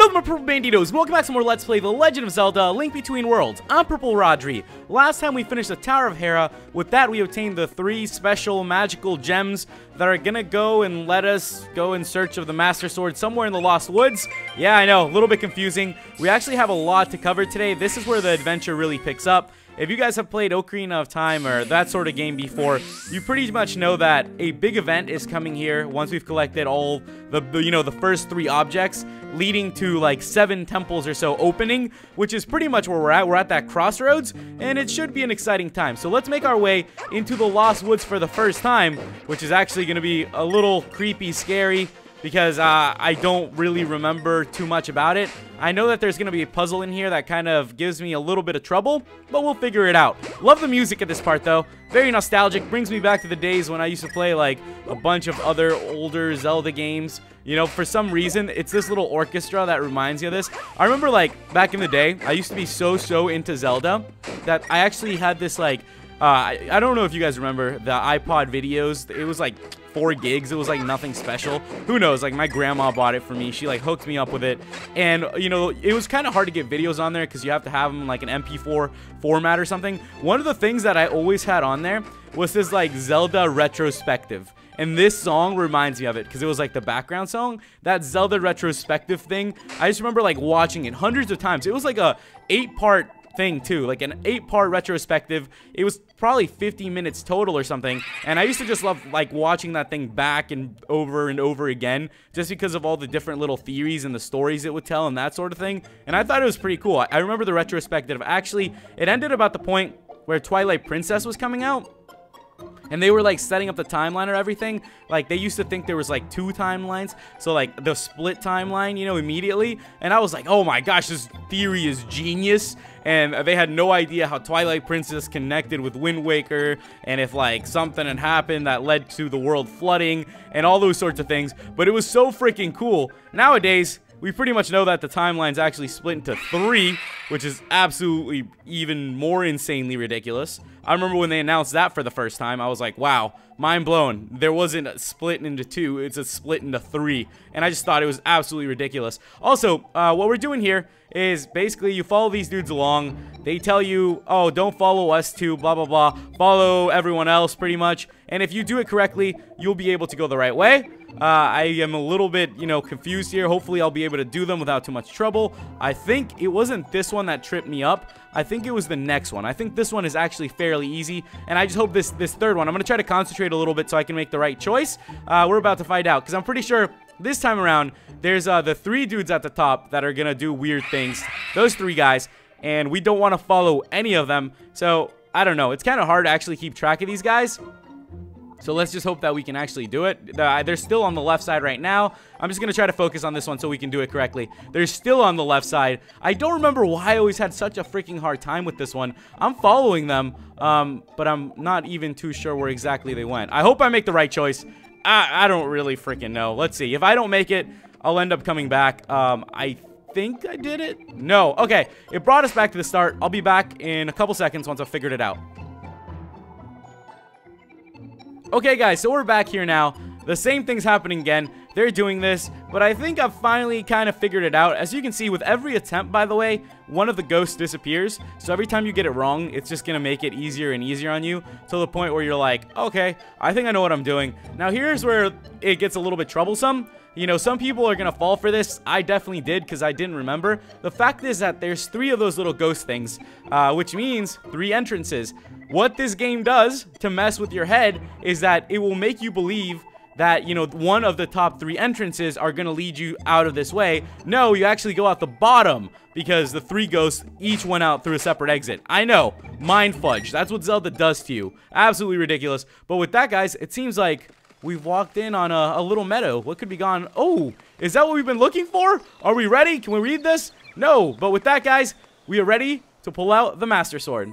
What up, my Purple Banditos? Welcome back to more Let's Play The Legend of Zelda, A Link Between Worlds. I'm PurpleRodri. Last time we finished the Tower of Hera. With that, we obtained the 3 special magical gems that are gonna go and let us go in search of the Master Sword somewhere in the Lost Woods. Yeah, I know, a little bit confusing. We actually have a lot to cover today. This is where the adventure really picks up. If you guys have played Ocarina of Time or that sort of game before, you pretty much know that a big event is coming here once we've collected all the first 3 objects, leading to like 7 temples or so opening, which is pretty much where we're at. We're at that crossroads, and it should be an exciting time. So let's make our way into the Lost Woods for the first time, which is actually going to be a little creepy, scary, because I don't really remember too much about it. I know that there's going to be a puzzle in here that kind of gives me a little bit of trouble, but we'll figure it out. Love the music at this part, though. Very nostalgic. Brings me back to the days when I used to play, like, a bunch of other older Zelda games. You know, for some reason, it's this little orchestra that reminds me of this. I remember, like, back in the day, I used to be so into Zelda that I actually had this, like, I don't know if you guys remember the iPod videos. It was like 4 gigs. It was like nothing special. Who knows? Like, my grandma bought it for me. She like hooked me up with it. And, you know, it was kind of hard to get videos on there because you have to have them in like an MP4 format or something. One of the things that I always had on there was this like Zelda retrospective. And this song reminds me of it because it was like the background song. That Zelda retrospective thing, I just remember like watching it hundreds of times. It was like a 8-part thing too, like an 8-part retrospective. It was probably 50 minutes total or something, and I used to just love like watching that thing back and over again, just because of all the different little theories and the stories it would tell and that sort of thing. And I thought it was pretty cool. I remember the retrospective. Actually, it ended about the point where Twilight Princess was coming out, and they were like setting up the timeline or everything. Like, they used to think there was like 2 timelines, so like the split timeline, you know, immediately. And I was like, oh my gosh, this theory is genius. And they had no idea how Twilight Princess connected with Wind Waker, and if like something had happened that led to the world flooding and all those sorts of things. But it was so freaking cool. Nowadays, we pretty much know that the timeline's actually split into 3, which is absolutely even more insanely ridiculous. I remember when they announced that for the first time, I was like, wow, mind blown. There wasn't a split into 2, it's a split into 3. And I just thought it was absolutely ridiculous. Also, what we're doing here is basically you follow these dudes along. They tell you, oh, don't follow us too, blah, blah, blah. Follow everyone else, pretty much. And if you do it correctly, you'll be able to go the right way. I am a little bit, you know, confused here. Hopefully, I'll be able to do them without too much trouble. I think it wasn't this one that tripped me up. I think it was the next one. I think this one is actually fairly easy, and I just hope this third one, I'm going to try to concentrate a little bit so I can make the right choice. We're about to find out, because I'm pretty sure this time around, there's the 3 dudes at the top that are going to do weird things. Those 3 guys, and we don't want to follow any of them. So, I don't know. It's kind of hard to actually keep track of these guys. So let's just hope that we can actually do it. They're still on the left side right now. I'm just going to try to focus on this one so we can do it correctly. They're still on the left side. I don't remember why I always had such a freaking hard time with this one. I'm following them, but I'm not even too sure where exactly they went. I hope I make the right choice. I don't really freaking know. Let's see. If I don't make it, I'll end up coming back. I think I did it. No. Okay. It brought us back to the start. I'll be back in a couple seconds once I've figured it out. Okay, guys, so we're back here now. The same thing's happening again. They're doing this, but I think I've finally kind of figured it out. As you can see, with every attempt, by the way, one of the ghosts disappears. So every time you get it wrong, it's just going to make it easier and easier on you, to the point where you're like, okay, I think I know what I'm doing. Now, here's where it gets a little bit troublesome. You know, some people are going to fall for this. I definitely did, because I didn't remember. The fact is that there's 3 of those little ghost things, which means 3 entrances. What this game does to mess with your head is that it will make you believe that, you know, one of the top 3 entrances are going to lead you out of this way. No, you actually go out the bottom, because the 3 ghosts each went out through a separate exit. I know, mind fudge. That's what Zelda does to you. Absolutely ridiculous. But with that, guys, it seems like we've walked in on a little meadow. What could be gone? Oh, is that what we've been looking for? Are we ready? Can we read this? No, but with that, guys, we are ready to pull out the Master Sword.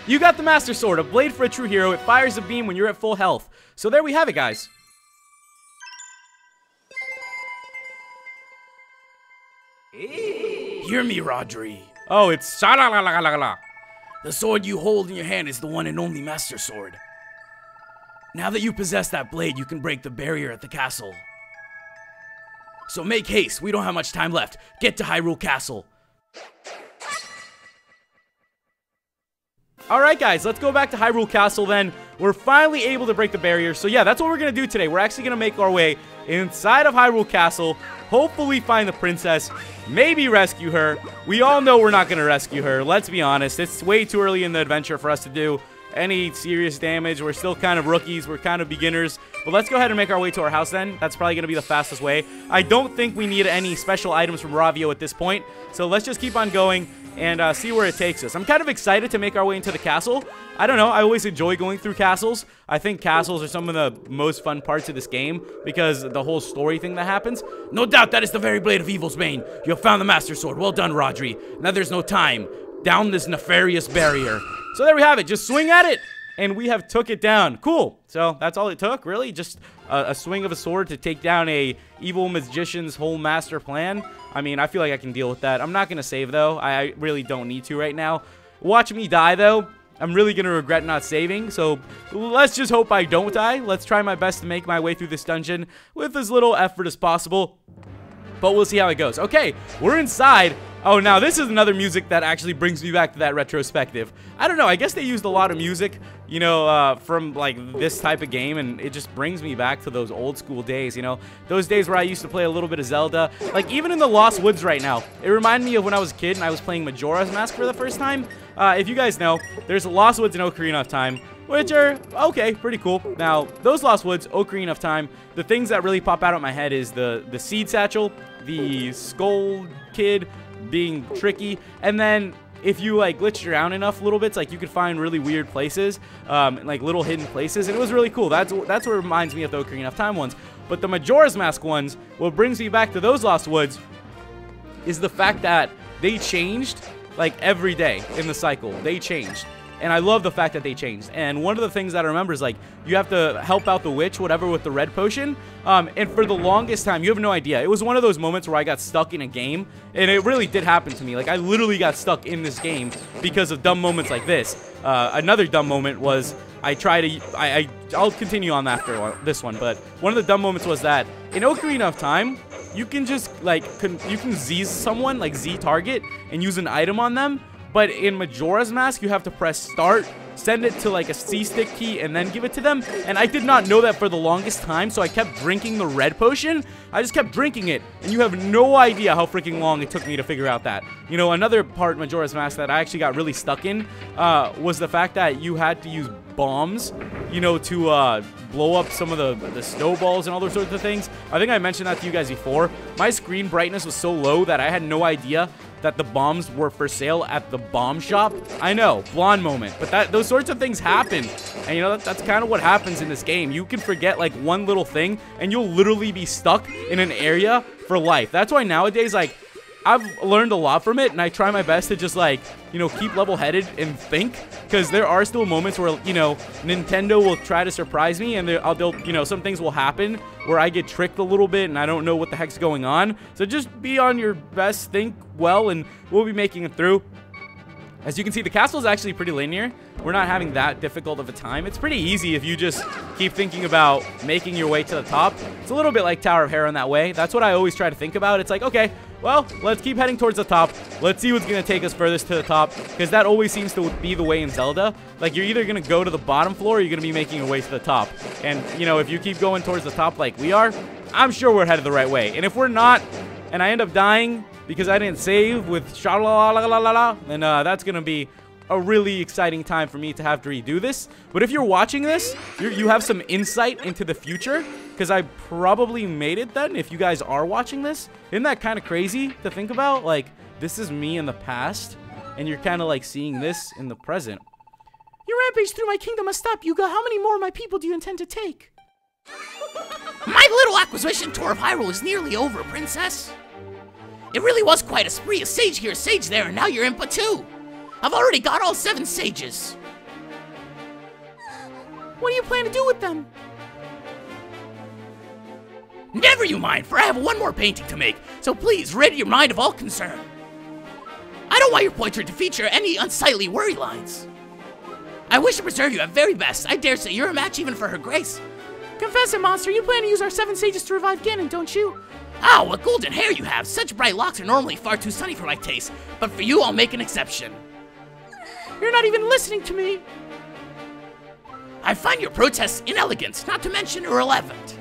You got the Master Sword, a blade for a true hero. It fires a beam when you're at full health. So there we have it, guys. Hear me, Rodri. Oh, it's sha-la-la-la-la-la. The sword you hold in your hand is the one and only Master Sword. Now that you possess that blade, you can break the barrier at the castle. So make haste, we don't have much time left. Get to Hyrule Castle. Alright guys, let's go back to Hyrule Castle then. We're finally able to break the barrier. So yeah, that's what we're going to do today. We're actually going to make our way inside of Hyrule Castle. Hopefully find the princess. Maybe rescue her. We all know we're not going to rescue her. Let's be honest. It's way too early in the adventure for us to do any serious damage. We're still kind of rookies. We're kind of beginners. But let's go ahead and make our way to our house then. That's probably going to be the fastest way. I don't think we need any special items from Ravio at this point. So let's just keep on going and see where it takes us. I'm kind of excited to make our way into the castle. I don't know, I always enjoy going through castles. I think castles are some of the most fun parts of this game because the whole story thing that happens. No doubt that is the very blade of evil's bane. You have found the Master Sword. Well done, Rodri. Now there's no time. Down this nefarious barrier. So there we have it. Just swing at it, and we have took it down. Cool. So that's all it took, really? Just a swing of a sword to take down a evil magician's whole master plan? I mean, I feel like I can deal with that. I'm not going to save, though. I really don't need to right now. Watch me die, though. I'm really going to regret not saving, so let's just hope I don't die. Let's try my best to make my way through this dungeon with as little effort as possible, but we'll see how it goes. Okay, we're inside. Oh, now this is another music that actually brings me back to that retrospective. I don't know, I guess they used a lot of music, you know, from like this type of game, and it just brings me back to those old school days, you know, those days where I used to play a little bit of Zelda. Like even in the Lost Woods right now, it reminded me of when I was a kid and I was playing Majora's Mask for the first time. If you guys know, there's Lost Woods and Ocarina of Time, which are, okay, pretty cool. Now, those Lost Woods, Ocarina of Time, the things that really pop out of my head is the Seed Satchel, the Skull Kid being tricky, and then if you like glitched around enough little bits, like you could find really weird places, like little hidden places, and it was really cool. That's what reminds me of the Ocarina of Time ones. But the Majora's Mask ones, what brings me back to those Lost Woods is the fact that they changed like every day in the cycle. They changed. And I love the fact that they changed. And one of the things that I remember is, like, you have to help out the witch, whatever, with the red potion. And for the longest time, you have no idea. It was one of those moments where I got stuck in a game. And it really did happen to me. Like, I literally got stuck in this game because of dumb moments like this. Another dumb moment was I'll continue on after this one. But one of the dumb moments was that in Ocarina of Time, you can just, like, you can Z someone, like Z target, and use an item on them. But in Majora's Mask, you have to press start, send it to like a C-stick key, and then give it to them. And I did not know that for the longest time, so I kept drinking the red potion. I just kept drinking it, and you have no idea how freaking long it took me to figure out that. You know, another part of Majora's Mask that I actually got really stuck in was the fact that you had to use bombs, you know, to blow up some of the snowballs and all those sorts of things. I think I mentioned that to you guys before. My screen brightness was so low that I had no idea that the bombs were for sale at the bomb shop. I know, blonde moment, but those sorts of things happen. And you know, that's kind of what happens in this game. You can forget like one little thing and you'll literally be stuck in an area for life. That's why nowadays, like, I've learned a lot from it, and I try my best to just, like, you know, keep level-headed and think, because there are still moments where, you know, Nintendo will try to surprise me, and they'll, you know, some things will happen where I get tricked a little bit, and I don't know what the heck's going on. So just be on your best, think well, and we'll be making it through. As you can see, the castle is actually pretty linear. We're not having that difficult of a time. It's pretty easy if you just keep thinking about making your way to the top. It's a little bit like Tower of Hera in that way. That's what I always try to think about. It's like, okay, well, let's keep heading towards the top. Let's see what's going to take us furthest to the top, because that always seems to be the way in Zelda. Like, you're either going to go to the bottom floor or you're going to be making your way to the top. And, you know, if you keep going towards the top like we are, I'm sure we're headed the right way. And if we're not, and I end up dying because I didn't save with sha-la-la-la-la-la, then that's going to be a really exciting time for me to have to redo this. But if you're watching this, you have some insight into the future, because I probably made it then if you guys are watching this. Isn't that kind of crazy to think about? Like, this is me in the past, and you're kind of like seeing this in the present. Your rampage through my kingdom must stop, Yuga. How many more of my people do you intend to take? My little acquisition tour of Hyrule is nearly over, Princess. It really was quite a spree. A sage here, a sage there, and now you're Impa too. I've already got all 7 sages. What do you plan to do with them? Never you mind, for I have one more painting to make, so please rid your mind of all concern. I don't want your portrait to feature any unsightly worry lines. I wish to preserve you at very best. I dare say you're a match even for her grace. Confess it, monster. You plan to use our 7 sages to revive Ganon, don't you? Ah, what golden hair you have! Such bright locks are normally far too sunny for my taste, but for you I'll make an exception. You're not even listening to me. I find your protests inelegant, not to mention irrelevant.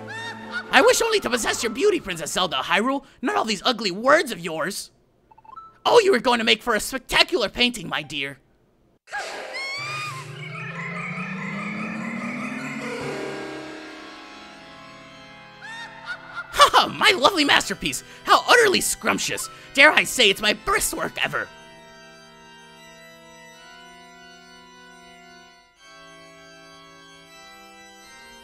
I wish only to possess your beauty, Princess Zelda of Hyrule, not all these ugly words of yours. Oh, you were going to make for a spectacular painting, my dear. Haha, my lovely masterpiece! How utterly scrumptious! Dare I say it's my best work ever!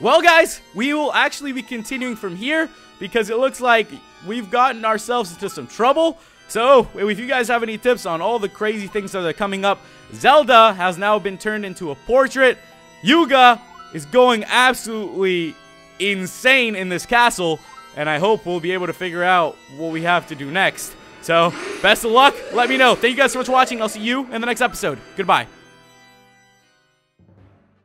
Well, guys, we will actually be continuing from here because it looks like we've gotten ourselves into some trouble. So, if you guys have any tips on all the crazy things that are coming up, Zelda has now been turned into a portrait. Yuga is going absolutely insane in this castle, and I hope we'll be able to figure out what we have to do next. So, best of luck. Let me know. Thank you guys so much for watching. I'll see you in the next episode. Goodbye.